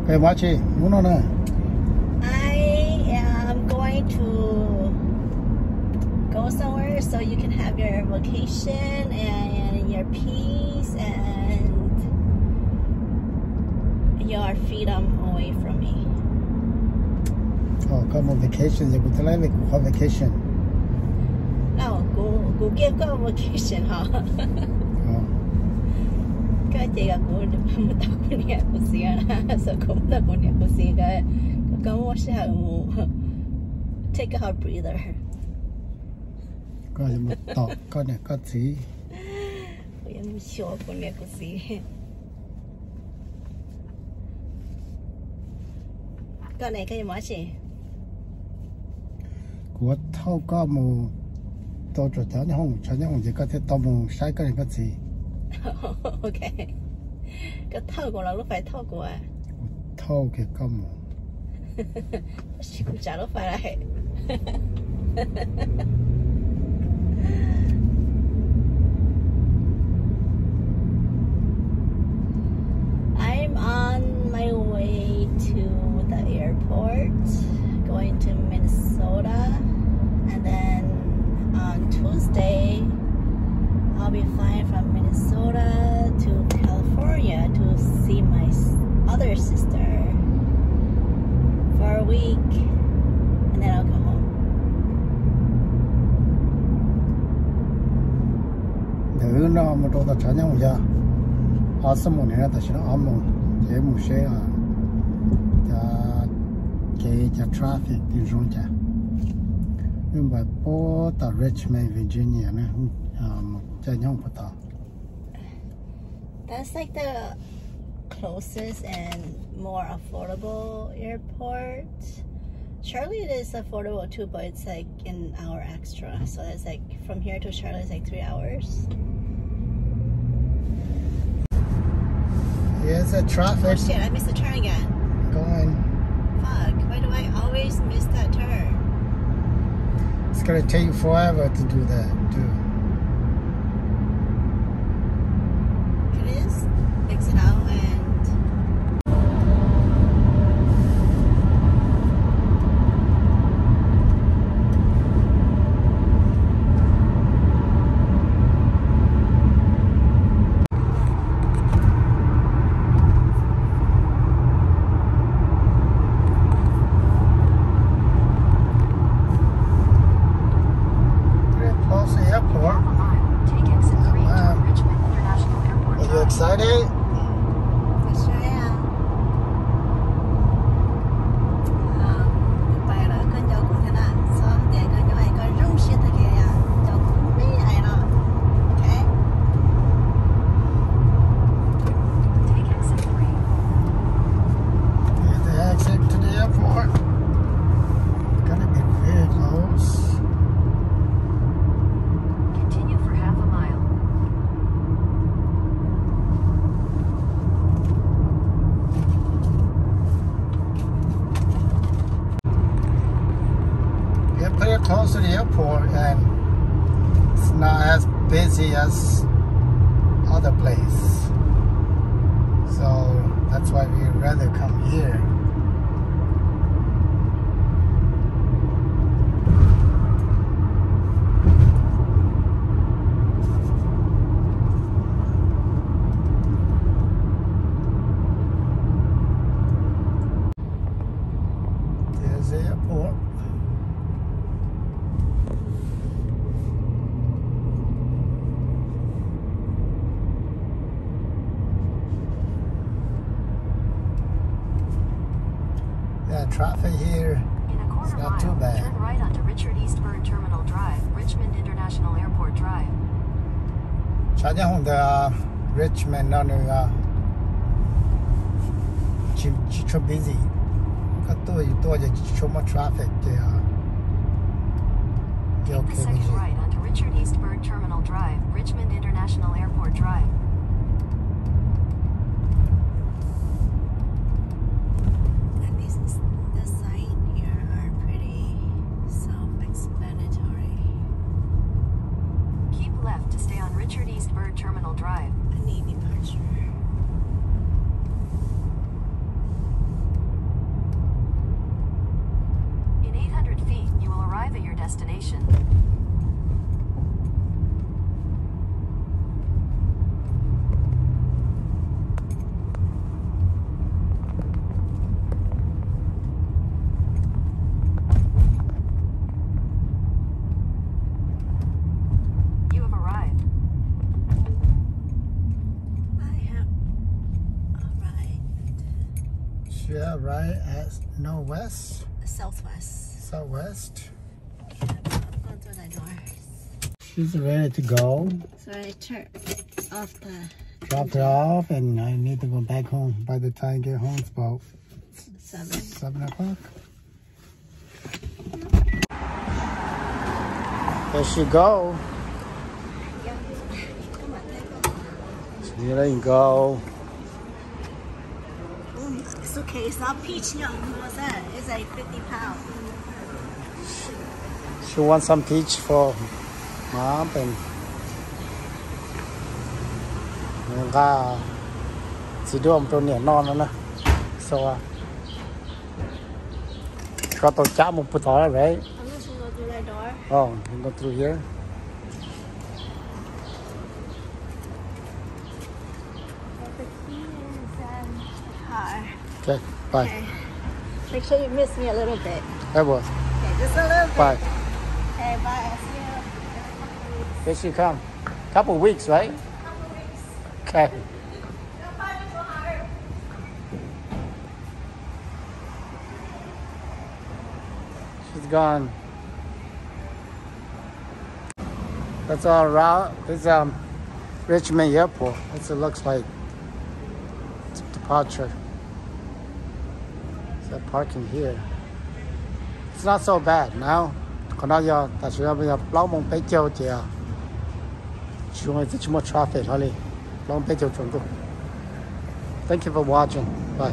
Hey, Machi, you know that? I am going to go somewhere so you can have your vacation and your peace and your freedom away from me. Oh, come on vacation. You go to like go vacation. No, go give go vacation, huh? Oh. Cái chị gặp cô một tao con nhà của chị à, sao cũng tao con nhà của chị cái我是很take a breather. ก็จะมาต่อก็เนี่ยก็สี 我也没笑过那个事。個呢個有乜事？我透過冇到咗產業就嗰啲到冇曬嗰啲個字。OK， 個透過啦，都快透過啊！透嘅咁冇。我試過揸都快嚟。I'm on my way to the airport, going to Minnesota, and then on Tuesday, I'll be flying from Minnesota to California to see my other sister for a week, and then I'll go home. 늘 나면 또 저녁이야. 아스몬이나 다시는 아몬 제무셰야. 자, caij traffic 디존자. 음바 보다 Richmond, Virginia네. 저녁부터. That's like the closest and more affordable airport. Charlotte is affordable too, but it's like an hour extra. So it's like from here to Charlotte is like 3 hours. Here's the traffic. Oh shit, I missed the turn again. Going. Fuck, why do I always miss that turn? It's gonna take you forever to do that too. It is? Exit out and... Excited? Close to the airport and it's not as busy as other place, so that's why we'd rather come here. There's the airport. Traffic here is not too bad. Turn right onto Richard Eastburn Terminal Drive, Richmond International Airport Drive. 차량홍대 Richmond 나는 좀 busy. 또 이제 좀 traffic there. Take the second right onto Richard Eastburn Terminal Drive, Richmond International Airport Drive. Richard Eastburn Terminal Drive. I need departure. destination. You have arrived. I have arrived. Yeah, right at northwest, Southwest. southwest. Go through the door. She's ready to go. So I turn off the Drop her off, and I need to go back home. By the time I get home, it's about 7 o'clock. There she go. There you go. It's okay. It's not pojniam. What's that? It's like 50 pounds. She wants some peach for mom, and chỉ đưa ông trôn nhẹ non nữa nè, so có tổ chạm một bữa tối đấy. I'm just gonna go through that door. Oh, you go through here. The key is in the car. Okay, bye. Okay. Make sure you miss me a little bit. I will. Okay, just a little bit. Bye. Okay, bye. I'll see you in a couple weeks. Here she come. Couple weeks, right? Okay. She's gone. That's all around. This is Richmond Airport. That's what it looks like. It's departure. There's parking here. It's not so bad now. Còn now giờ ta sẽ bây giờ lâu mong bé châu thì chúng tôi chỉ một traffic thôi. Long bé châu chúng tôi. Thank you for watching. Bye.